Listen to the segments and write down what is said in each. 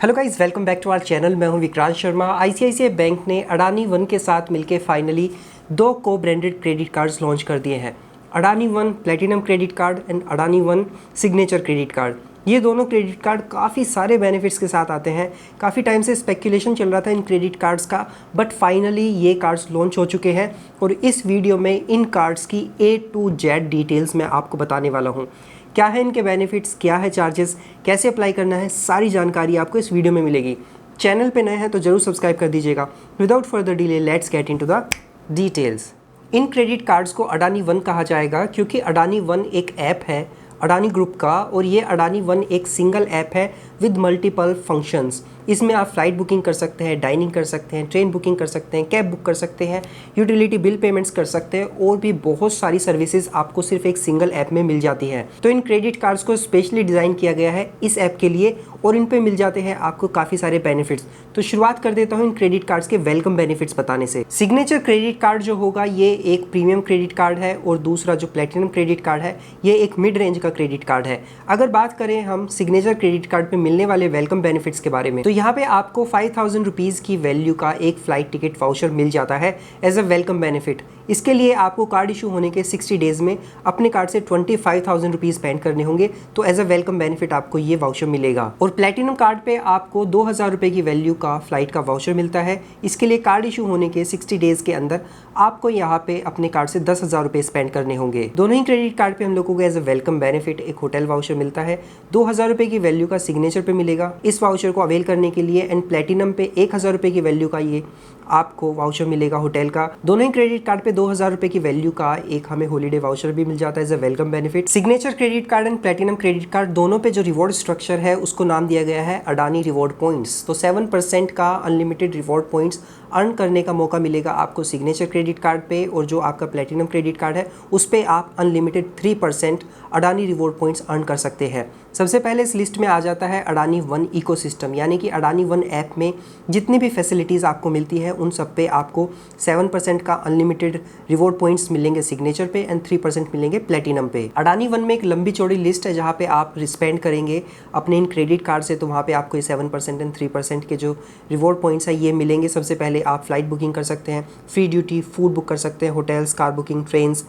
Hello guys, welcome back to our channel. मैं हूं Vikrant Sharma. ICICI bank ने अडानी वन के साथ मिलकर फाइनली दो को ब्रांडेड क्रेडिट कार्ड्स लॉन्च कर दिए हैं। Adani one platinum credit card and Adani one signature credit card. ये दोनों क्रेडिट कार्ड काफ़ी सारे बेनिफिट्स के साथ आते हैं। काफ़ी टाइम से स्पेकुलेशन चल रहा था इन क्रेडिट कार्ड्स का, बट फाइनली ये कार्ड्स लॉन्च हो चुके हैं और इस वीडियो में इन कार्ड्स की A to Z डिटेल्स मैं आपको बताने वाला हूँ। क्या है इनके बेनिफिट्स, क्या है चार्जेस, कैसे अप्लाई करना है, सारी जानकारी आपको इस वीडियो में मिलेगी। चैनल पे नए हैं तो ज़रूर सब्सक्राइब कर दीजिएगा। Without further delay let's get into the details. In credit cards को अडानी वन कहा जाएगा क्योंकि अडानी वन एक ऐप है अडानी ग्रुप का, और ये अडानी वन एक सिंगल ऐप है विद मल्टीपल फंक्शंस। इसमें आप फ्लाइट बुकिंग कर सकते हैं, डाइनिंग कर सकते हैं, ट्रेन बुकिंग कर सकते हैं, कैब बुक कर सकते हैं, यूटिलिटी बिल पेमेंट्स कर सकते हैं, और भी बहुत सारी सर्विसेज आपको सिर्फ एक सिंगल ऐप में मिल जाती है। तो इन क्रेडिट कार्ड्स को स्पेशली डिज़ाइन किया गया है इस ऐप के लिए और इन पे मिल जाते हैं आपको काफ़ी सारे बेनिफिट्स। तो शुरुआत कर देता हूँ इन क्रेडिट कार्ड्स के वेलकम बेनिफिट्स बताने से। सिग्नेचर क्रेडिट कार्ड जो होगा ये एक प्रीमियम क्रेडिट कार्ड है और दूसरा जो प्लेटिनम क्रेडिट कार्ड है ये एक मिड रेंज का क्रेडिट कार्ड है। अगर बात करें हम सिग्नेचर क्रेडिट कार्ड पे मिलने वाले वेलकम बेनिफिट्स के बारे में, तो यहाँ पे आपको 5000 रुपीज़ की वैल्यू का एक फ्लाइट टिकट वाउचर मिल जाता है एज अ वेलकम बेनिफिट। इसके लिए आपको कार्ड इशू होने के 60 डेज में अपने कार्ड से 25,000 रुपीज़ स्पेंड करने होंगे, तो एज अ वेलकम बेनिफिट आपको ये वाउचर मिलेगा। और प्लेटिनम कार्ड पे आपको 2000 रुपये की वैल्यू का फ्लाइट का वाउचर मिलता है। इसके लिए कार्ड इशू होने के 60 डेज के अंदर आपको यहाँ पे अपने कार्ड से 10,000 रुपये स्पेंड करने होंगे। दोनों ही क्रेडिट कार्ड पे हम लोगों को एज अ वेलकम बेनिफिट एक होटल वाउचर मिलता है। 2000 रुपये की वैल्यू का सिग्नेचर पे मिलेगा। इस वाउचर को अवेल करने के लिए एंड प्लेटिनम पे 1000 रुपये की वैल्यू का ये आपको वाउचर मिलेगा होटल का। दोनों ही क्रेडिट कार्ड पे 2000 रुपये की वैल्यू का एक हमें हॉलीडे वाउचर भी मिल जाता है as a welcome benefit. Signature credit card and platinum credit card दोनों पे जो रिवॉर्ड स्ट्रक्चर है उसको नाम दिया गया है अडानी रिवॉर्ड पॉइंट्स। तो 7% का अनलिमिटेड रिवॉर्ड पॉइंट्स अर्न करने का मौका मिलेगा आपको सिग्नेचर क्रेडिट कार्ड पे, और जो आपका प्लेटिनम क्रेडिट कार्ड है उस पे आप unlimited 3% Adani reward points earn कर सकते हैं। सबसे पहले इस लिस्ट में आ जाता है अडानी वन इकोसिस्टम, यानी कि अडानी वन ऐप में जितनी भी फैसिलिटीज़ आपको मिलती है उन सब पे आपको 7% का अनलिमिटेड रिवॉर्ड पॉइंट्स मिलेंगे सिग्नेचर पे एंड 3% मिलेंगे प्लेटिनम पे। अडानी वन में एक लंबी चौड़ी लिस्ट है जहाँ पे आप स्पेंड करेंगे अपने इन क्रेडिट कार्ड से, तो वहाँ पे आपको ये 7% एंड 3% के जो रिवॉर्ड पॉइंट्स है ये मिलेंगे। सबसे पहले आप फ्लाइट बुकिंग कर सकते हैं, फ्री ड्यूटी फूड बुक कर सकते हैं, होटल्स, कार बुकिंग, ट्रेन्स,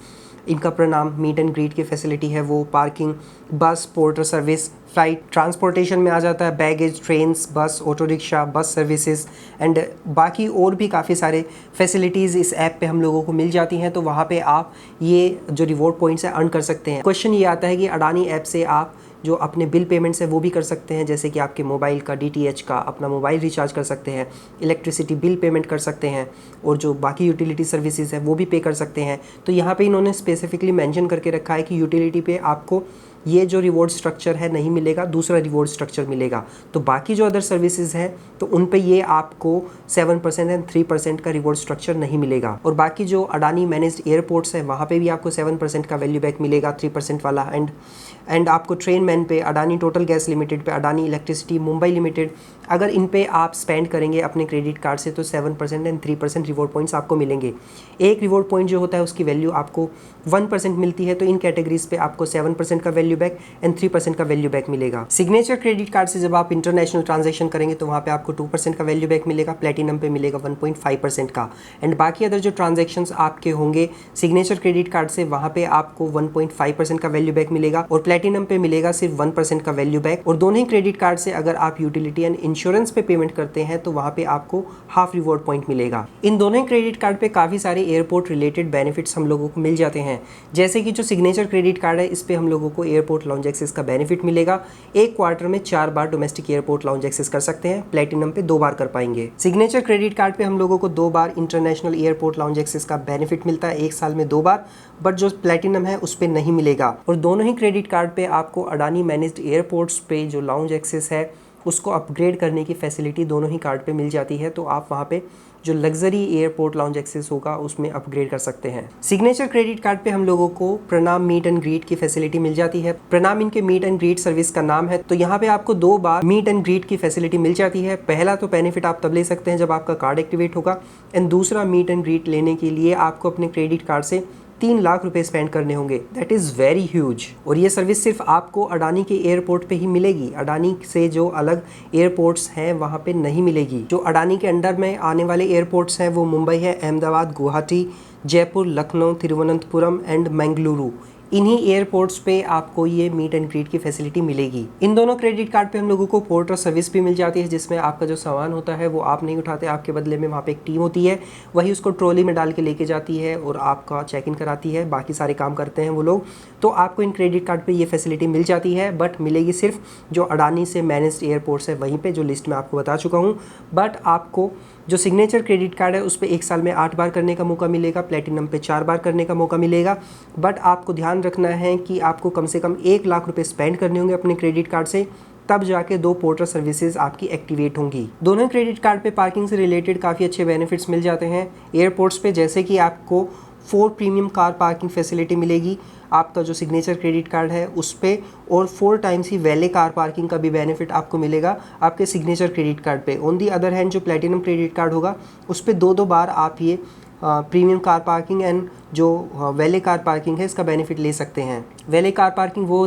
इनका प्रणाम, मीट एंड ग्रीट की फैसिलिटी है वो, पार्किंग, बस, पोर्टर सर्विस, फ्लाइट ट्रांसपोर्टेशन में आ जाता है बैगेज, ट्रेन्स, बस, auto rickshaw, bus services and बाकी और भी काफ़ी सारे फैसिलिटीज़ इस ऐप पे हम लोगों को मिल जाती हैं। तो वहाँ पे आप ये जो रिवॉर्ड पॉइंट्स है अर्न कर सकते हैं। क्वेश्चन ये आता है कि अडानी ऐप से आप जो अपने बिल पेमेंट्स है वो भी कर सकते हैं, जैसे कि आपके मोबाइल का DTH का अपना मोबाइल रिचार्ज कर सकते हैं, इलेक्ट्रिसिटी बिल पेमेंट कर सकते हैं, और जो बाकी यूटिलिटी सर्विसेज है वो भी पे कर सकते हैं। तो यहाँ पे इन्होंने स्पेसिफिकली मेंशन करके रखा है कि यूटिलिटी पे आपको ये जो रिवॉर्ड स्ट्रक्चर है नहीं मिलेगा, दूसरा रिवॉर्ड स्ट्रक्चर मिलेगा। तो बाकी जो अदर सर्विसेज हैं तो उन पे ये आपको 7% एंड 3% का रिवॉर्ड स्ट्रक्चर नहीं मिलेगा। और बाकी जो अडानी मैनेज्ड एयरपोर्ट्स हैं वहाँ पे भी आपको 7% का वैल्यू बैक मिलेगा, 3% वाला। एंड आपको ट्रेन मैन पे, अडानी टोटल गैस लिमिटेड पे, अडानी इलेक्ट्रिसिटी मुंबई लिमिटेड, अगर इन पे आप स्पेंड करेंगे अपने क्रेडिट कार्ड से तो 7% एंड 3% रिवॉर्ड पॉइंट्स आपको मिलेंगे। एक रिवॉर्ड पॉइंट जो होता है उसकी वैल्यू आपको 1% मिलती है, तो इन कैटेगरीज पे आपको 7% का वैल्यू बैक एंड 3% का वैल्यू बैक मिलेगा। सिग्नेचर क्रेडिट कार्ड से जब आप इंटरनेशनल ट्रांजैक्शन करेंगे तो वहाँ पे आपको 2% का वैल्यू बैक मिलेगा, प्लेटिनम पे मिलेगा 1.5% का। एंड बाकी अदर जो ट्रांजैक्शंस आपके होंगे सिग्नेचर क्रेडिट कार्ड से वहाँ पे आपको 1.5% का वैल्यू बैक मिलेगा और प्लेटिनम पे मिलेगा सिर्फ 1% का वैल्यू बैक। और दोनों ही क्रेडिट कार्ड से अगर आप यूटिलिटी एंड इंश्योरेंस पे पेमेंट करते हैं तो वहाँ पे आपको हाफ रिवॉर्ड पॉइंट मिलेगा। इन दोनों ही क्रेडिट कार्ड पे काफ़ी सारे एयरपोर्ट रिलेटेड बेनिफिट्स हम लोगों को मिल जाते हैं, जैसे कि जो सिग्नेचर क्रेडिट कार्ड है इस पे हम लोगों को एयरपोर्ट लाउंज एक्सेस का बेनिफिट मिलेगा। एक क्वार्टर में 4 बार डोमेस्टिक एयरपोर्ट लाउंज एक्सेस कर सकते हैं, प्लेटिनम पे 2 बार कर पाएंगे। सिग्नेचर क्रेडिट कार्ड पे हम लोगों को 2 बार इंटरनेशनल एयरपोर्ट लाउंज एक्सेस का बेनिफिट मिलता है, 1 साल में 2 बार, बट जो प्लेटिनम है उस पे नहीं मिलेगा। और दोनों ही क्रेडिट कार्ड पे आपको अडानी मैनेज्ड एयरपोर्ट्स पे जो लाउंज एक्सेस है उसको अपग्रेड करने की फैसिलिटी दोनों ही कार्ड पे मिल जाती है, तो आप वहाँ पे जो लग्जरी एयरपोर्ट लाउंज एक्सेस होगा उसमें अपग्रेड कर सकते हैं। सिग्नेचर क्रेडिट कार्ड पे हम लोगों को प्रणाम मीट एंड ग्रीट की फैसिलिटी मिल जाती है। प्रणाम इनके मीट एंड ग्रीट सर्विस का नाम है, तो यहाँ पे आपको 2 बार मीट एंड ग्रीट की फैसिलिटी मिल जाती है। पहला तो बेनिफिट आप तब ले सकते हैं जब आपका कार्ड एक्टिवेट होगा, एंड दूसरा मीट एंड ग्रीट लेने के लिए आपको अपने क्रेडिट कार्ड से 3 लाख रुपए स्पेंड करने होंगे। That is very huge. और ये सर्विस सिर्फ आपको अडानी के एयरपोर्ट पे ही मिलेगी। अडानी से जो अलग एयरपोर्ट्स हैं वहाँ पे नहीं मिलेगी। जो अडानी के अंडर में आने वाले एयरपोर्ट्स हैं वो मुंबई है, अहमदाबाद, गुवाहाटी, जयपुर, लखनऊ, तिरुवनंतपुरम एंड मंगलुरु। इन्हीं एयरपोर्ट्स पे आपको ये मीट एंड ग्रीट की फैसिलिटी मिलेगी। इन दोनों क्रेडिट कार्ड पे हम लोगों को पोर्टर सर्विस भी मिल जाती है, जिसमें आपका जो सामान होता है वो आप नहीं उठाते, आपके बदले में वहाँ पे एक टीम होती है, वही उसको ट्रॉली में डाल के लेके जाती है और आपका चेक इन कराती है। बाकी सारे काम करते हैं वो लोग। तो आपको इन क्रेडिट कार्ड पे ये फैसिलिटी मिल जाती है, बट मिलेगी सिर्फ जो अडानी से मैनेज्ड एयरपोर्ट्स है वहीं पे, जो लिस्ट में आपको बता चुका हूँ। बट आपको जो सिग्नेचर क्रेडिट कार्ड है उस पर 1 साल में 8 बार करने का मौका मिलेगा, प्लेटिनम पे 4 बार करने का मौका मिलेगा। बट आपको ध्यान रखना है कि आपको कम से कम 1 लाख रुपए स्पेंड करने होंगे अपने क्रेडिट कार्ड से, तब जाके 2 पोर्टर सर्विसेज आपकी एक्टिवेट होंगी। दोनों क्रेडिट कार्ड पे पार्किंग से रिलेटेड काफ़ी अच्छे बेनिफिट्स मिल जाते हैं एयरपोर्ट्स पे, जैसे कि आपको 4 प्रीमियम कार पार्किंग फैसिलिटी मिलेगी आपका जो सिग्नेचर क्रेडिट कार्ड है उस पर, और 4 टाइम्स ही वैले कार पार्किंग का भी बेनिफिट आपको मिलेगा आपके सिग्नेचर क्रेडिट कार्ड पे। ऑन दी अदर हैंड जो प्लेटिनम क्रेडिट कार्ड होगा उस पर 2-2 बार आप ये प्रीमियम कार पार्किंग एंड जो वैले कार पार्किंग है इसका बेनिफिट ले सकते हैं। वैले कार पार्किंग वो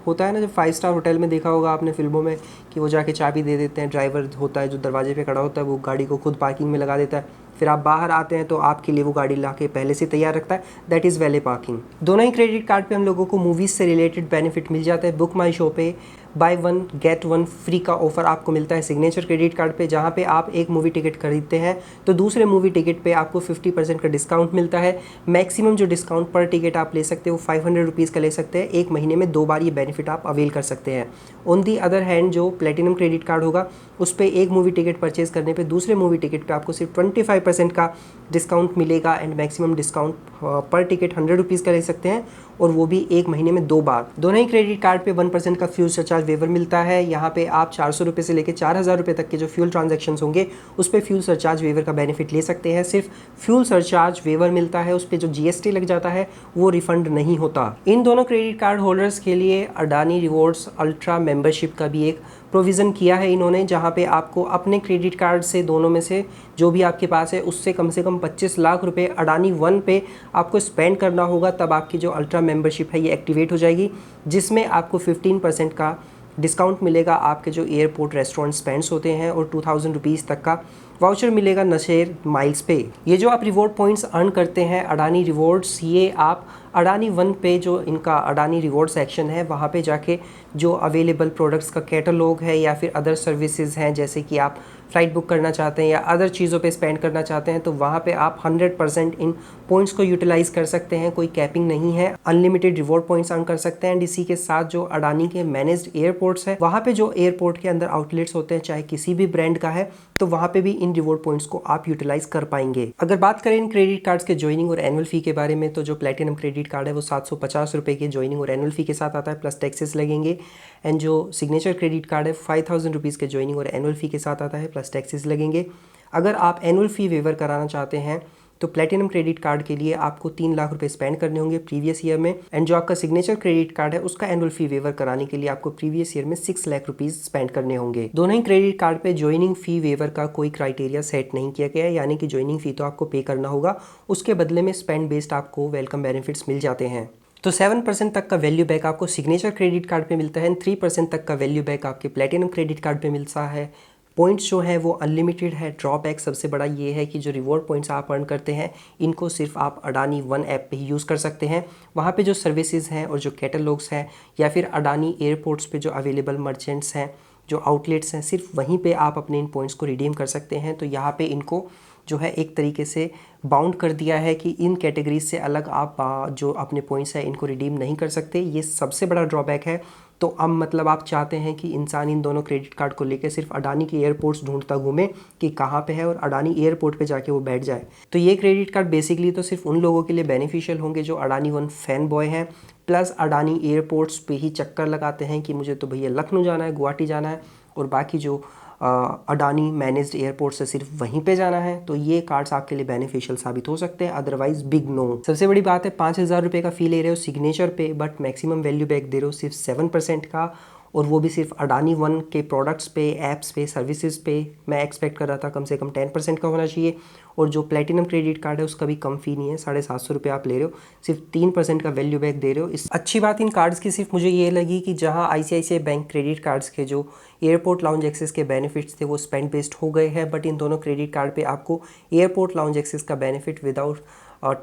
होता है ना, जब 5 स्टार होटल में देखा होगा आपने फिल्मों में कि वो जाके चाबी दे देते हैं, ड्राइवर होता है जो दरवाजे पे खड़ा होता है वो गाड़ी को खुद पार्किंग में लगा देता है, फिर आप बाहर आते हैं तो आपके लिए वो गाड़ी ला के पहले से तैयार रखता है। That is valet parking. दोनों ही क्रेडिट कार्ड पे हम लोगों को मूवीज़ से रिलेटेड बेनिफिट मिल जाता है। बुक माई शो पे बाय 1 गेट 1 फ्री का ऑफर आपको मिलता है सिग्नेचर क्रेडिट कार्ड पे, जहाँ पे आप एक मूवी टिकट खरीदते हैं तो दूसरे मूवी टिकट पे आपको 50% का डिस्काउंट मिलता है। मैक्सिमम जो डिस्काउंट पर टिकट आप ले सकते हो 500 रुपीज़ का ले सकते हैं। 1 महीने में 2 बार ये बेनिफिट आप अवेल कर सकते हैं। ऑन दी अदर हैंड जो प्लेटिनम क्रेडिट कार्ड होगा उस पर एक मूवी टिकट परचेज करने पे दूसरे मूवी टिकट पे आपको सिर्फ 25% का डिस्काउंट मिलेगा एंड मैक्सिमम डिस्काउंट पर टिकट 100 रुपीज़ का ले सकते हैं, और वो भी 1 महीने में 2 बार। दोनों ही क्रेडिट कार्ड पे 1% का फ्यूल सरचार्ज वेवर मिलता है। यहाँ पे आप 400 रुपये से लेकर 4000 रुपये तक के जो फ्यूल ट्रांजैक्शंस होंगे उस पर फ्यूल सरचार्ज वेवर का बेनिफिट ले सकते हैं। सिर्फ फ्यूल सरचार्ज वेवर मिलता है, उस पर जो GST लग जाता है वो रिफंड नहीं होता। इन दोनों क्रेडिट कार्ड होल्डर्स के लिए अडानी रिवॉर्ड्स अल्ट्रा मेंबरशिप का भी एक प्रोविज़न किया है इन्होंने, जहाँ पे आपको अपने क्रेडिट कार्ड से दोनों में से जो भी आपके पास है उससे कम से कम 25 लाख रुपए अडानी वन पे आपको स्पेंड करना होगा, तब आपकी जो अल्ट्रा मेंबरशिप है ये एक्टिवेट हो जाएगी, जिसमें आपको 15% का डिस्काउंट मिलेगा आपके जो एयरपोर्ट रेस्टोरेंट स्पेंड्स होते हैं, और 2000 रुपीज़ तक का वाउचर मिलेगा नशेर माइल्स पे। ये जो आप रिवॉर्ड पॉइंट्स अर्न करते हैं अडानी रिवॉर्ड्स, ये आप अडानी वन पे जो इनका अडानी रिवॉर्ड सेक्शन है वहाँ पे जाके जो अवेलेबल प्रोडक्ट्स का कैटलॉग है या फिर अदर सर्विसेज हैं, जैसे कि आप फ़्लाइट बुक करना चाहते हैं या अदर चीज़ों पे स्पेंड करना चाहते हैं, तो वहाँ पे आप 100% इन पॉइंट्स को यूटिलाइज़ कर सकते हैं। कोई कैपिंग नहीं है, अनलिमिटेड रिवॉर्ड पॉइंट्स अर्न कर सकते हैं। एंड इसी के साथ जो अडानी के मैनेज्ड एयरपोर्ट्स है वहाँ पे जो एयरपोर्ट के अंदर आउटलेट्स होते हैं चाहे किसी भी ब्रांड का है, तो वहाँ पे भी इन रिवॉर्ड पॉइंट्स को आप यूटिलाइज कर पाएंगे। अगर बात करें इन क्रेडिट कार्ड्स के ज्वाइनिंग और एनुअल फी के बारे में, तो जो प्लेटिनम क्रेडिट कार्ड है वो 750 रुपये के ज्वाइनिंग और एनुअल फी के साथ आता है, प्लस टैक्सेस लगेंगे। एंड जो सिग्नेचर क्रेडिट कार्ड है 5000 रुपीज़ के ज्वाइनिंग और एनुअल फी के साथ आता है, प्लस टैक्सेस लगेंगे। अगर आप एनुअल फी वेवर कराना चाहते हैं तो प्लेटिनम क्रेडिट कार्ड के लिए आपको 3 लाख रुपए स्पेंड करने होंगे प्रीवियस ईयर में। एंड जो आपका सिग्नेचर क्रेडिट कार्ड है उसका एनुअल फी वेवर कराने के लिए आपको प्रीवियस ईयर में 6 लाख रुपीज स्पेंड करने होंगे। दोनों ही क्रेडिट कार्ड पे ज्वाइनिंग फी वेवर का कोई क्राइटेरिया सेट नहीं किया गया है, यानी कि ज्वाइनिंग फी तो आपको पे करना होगा, उसके बदले में स्पेंड बेस्ड आपको वेलकम बेनिफिट्स मिल जाते हैं। तो 7% तक का वैल्यू बैक आपको सिग्नेचर क्रेडिट कार्ड पे मिलता है, 3% तक का वैल्यू बैक आपके प्लेटिनम क्रेडिट कार्ड पे मिलता है। पॉइंट्स जो है वो अनलिमिटेड है। ड्रॉबैक सबसे बड़ा ये है कि जो रिवॉर्ड पॉइंट्स आप अर्न करते हैं इनको सिर्फ आप अडानी वन ऐप पे ही यूज़ कर सकते हैं। वहाँ पे जो सर्विसेज हैं और जो कैटलॉग्स हैं या फिर अडानी एयरपोर्ट्स पे जो अवेलेबल मर्चेंट्स हैं, जो आउटलेट्स हैं, सिर्फ वहीं पे आप अपने इन पॉइंट्स को रिडीम कर सकते हैं। तो यहाँ पे इनको जो है एक तरीके से बाउंड कर दिया है कि इन कैटेगरीज से अलग आप जो अपने पॉइंट्स हैं इनको रिडीम नहीं कर सकते। ये सबसे बड़ा ड्रॉबैक है। तो अब मतलब आप चाहते हैं कि इंसान इन दोनों क्रेडिट कार्ड को लेकर सिर्फ अडानी के एयरपोर्ट्स ढूंढता घूमे कि कहाँ पे है और अडानी एयरपोर्ट पे जाके वो बैठ जाए। तो ये क्रेडिट कार्ड बेसिकली तो सिर्फ उन लोगों के लिए बेनिफिशियल होंगे जो अडानी वन फैन बॉय हैं, प्लस अडानी एयरपोर्ट्स पे ही चक्कर लगाते हैं कि मुझे तो भैया लखनऊ जाना है, गुवाहाटी जाना है, और बाकी जो अडानी मैनेज्ड एयरपोर्ट से सिर्फ वहीं पे जाना है। तो ये कार्ड्स आपके लिए बेनिफिशियल साबित हो सकते हैं, अदरवाइज बिग नो। सबसे बड़ी बात है 5000 रुपये का फी ले रहे हो सिग्नेचर पे, बट मैक्सिमम वैल्यू बैक दे रहे हो सिर्फ 7% का, और वो भी सिर्फ अडानी वन के प्रोडक्ट्स पे, ऐप्स पे, सर्विसेज पे। मैं एक्सपेक्ट कर रहा था कम से कम 10% का होना चाहिए। और जो प्लेटिनम क्रेडिट कार्ड है उसका भी कम फ़ी नहीं है, 750 रुपये आप ले रहे हो, सिर्फ 3% का वैल्यू बैक दे रहे हो। इस अच्छी बात इन कार्ड्स की सिर्फ मुझे ये लगी कि जहाँ ICICI बैंक क्रेडिट कार्ड्स के जो एयरपोर्ट लाउंज एक्सेस के बेनिफिट्स थे वो स्पेंड बेस्ड हो गए हैं, बट इन दोनों क्रेडिट कार्ड पे आपको एयरपोर्ट लाउंज एक्सेस का benefit without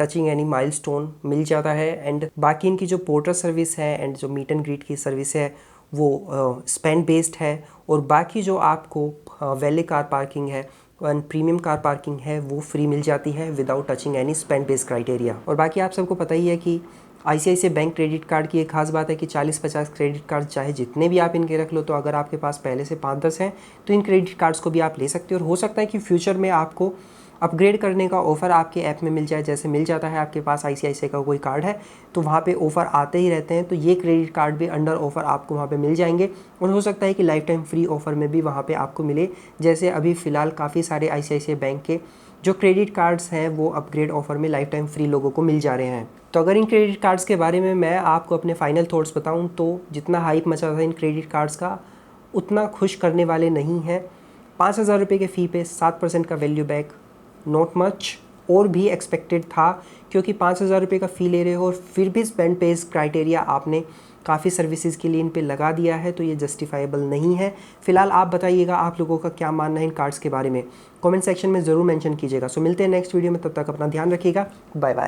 touching any milestone मिल जाता है। एंड बाकी इनकी जो पोर्टर सर्विस है एंड जो मीट एंड ग्रीट की सर्विस है वो स्पेंड बेस्ड है। और बाकी जो आपको वैले कार पार्किंग है एंड प्रीमियम कार पार्किंग है वो फ्री मिल जाती है without touching any spend based criteria. और बाकी आप सबको पता ही है कि ICICI बैंक क्रेडिट कार्ड की एक खास बात है कि 40-50 क्रेडिट कार्ड चाहे जितने भी आप इनके रख लो, तो अगर आपके पास पहले से 5-10 हैं तो इन क्रेडिट कार्ड्स को भी आप ले सकते हो। और हो सकता है कि फ्यूचर में आपको अपग्रेड करने का ऑफ़र आपके ऐप में मिल जाए, जैसे मिल जाता है आपके पास ICICI का कोई कार्ड है तो वहाँ पे ऑफ़र आते ही रहते हैं, तो ये क्रेडिट कार्ड भी अंडर ऑफ़र आपको वहाँ पे मिल जाएंगे। और हो सकता है कि लाइफ टाइम फ्री ऑफ़र में भी वहाँ पे आपको मिले, जैसे अभी फ़िलहाल काफ़ी सारे ICICI बैंक के जो क्रेडिट कार्ड्स हैं वो अपग्रेड ऑफ़र में लाइफ टाइम फ्री लोगों को मिल जा रहे हैं। तो अगर इन क्रेडिट कार्ड्स के बारे में मैं आपको अपने फाइनल थॉट्स बताऊँ तो जितना हाइप मचा था इन क्रेडिट कार्ड्स का उतना खुश करने वाले नहीं हैं। 5,000 रुपये के फ़ी पे 7% का वैल्यू बैक, नॉट मच। और भी एक्सपेक्टेड था क्योंकि 5,000 रुपये का फ़ी ले रहे हो और फिर भी स्पेंड बेस्ड क्राइटेरिया आपने काफ़ी सर्विसेज के लिए इन पे लगा दिया है, तो ये जस्टिफाइबल नहीं है। फिलहाल आप बताइएगा आप लोगों का क्या मानना है इन कार्ड्स के बारे में, कमेंट सेक्शन में ज़रूर मेंशन कीजिएगा। सो मिलते हैं नेक्स्ट वीडियो में, तब तक अपना ध्यान रखिएगा। Bye bye.